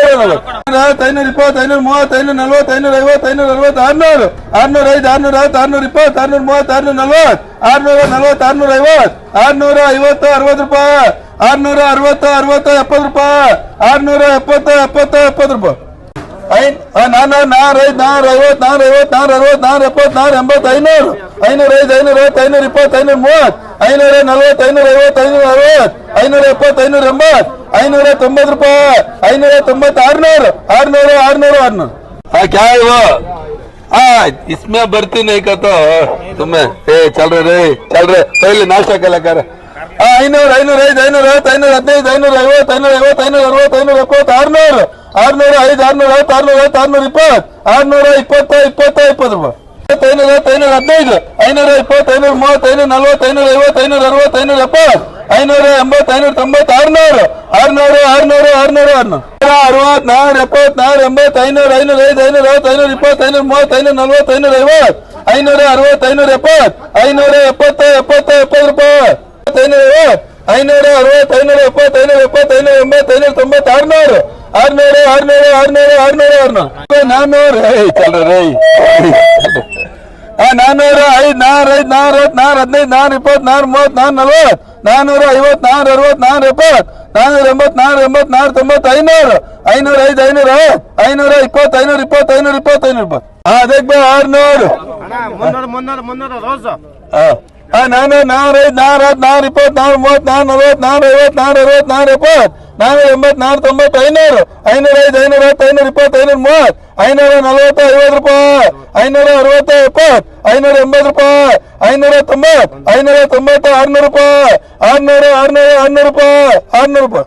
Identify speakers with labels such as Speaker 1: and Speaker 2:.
Speaker 1: 520, 530, 540, 550, 600, 605, 610, 620, 630, 640, 650, 650 ರೂಪಾಯಿ, 660, 60, 70 ರೂಪಾಯಿ, 670, 70, 70 ರೂಪಾಯಿ. 400, 405, 450, 460, 470, 480, 500, 505, 520, 540, 540, 540, 570, 590 ರೂಪಾಯಿ, 590, 600, 600, 600, 600. हाँ क्या है वो? हाँ इसमें भर्ती नहीं का तो तुम्हें चल रहे पहले नाश्ता केला कर. 500, 505, 515, 550, 560, 570, 600, 605, 610, 620, 620 ರೂಪಾಯಿ. 515, 520, 530, 540, 550, 560, 570, 590, 600, 600, 600, 600, 64, 74, 80, 500, 505, 520, 540, 560, 570, 570 ರೂಪಾಯಿ. 560, 570, 580, 590, 600, 600, 400, 400, 400. 400, 5, 4, 5, 4, 15, 4, 20, 4, 30, 4, 40, 450, 450, 480, 490, 500, 520, 520, 520. हाँ देख भाई 600.
Speaker 2: 300 ರೋಸ್.
Speaker 1: 400, 405, 4, 4, 20, 4, 40, 450, 460, 480, 490, 500, 505, 520, 530, 540, 50 ರೂಪಾಯಿ, 560, 70, 580 ರೂಪಾಯಿ, 590, 590, 600 ರೂಪಾಯಿ, 600, 600, 600 ರೂಪಾಯಿ, 600 ರೂಪಾಯಿ.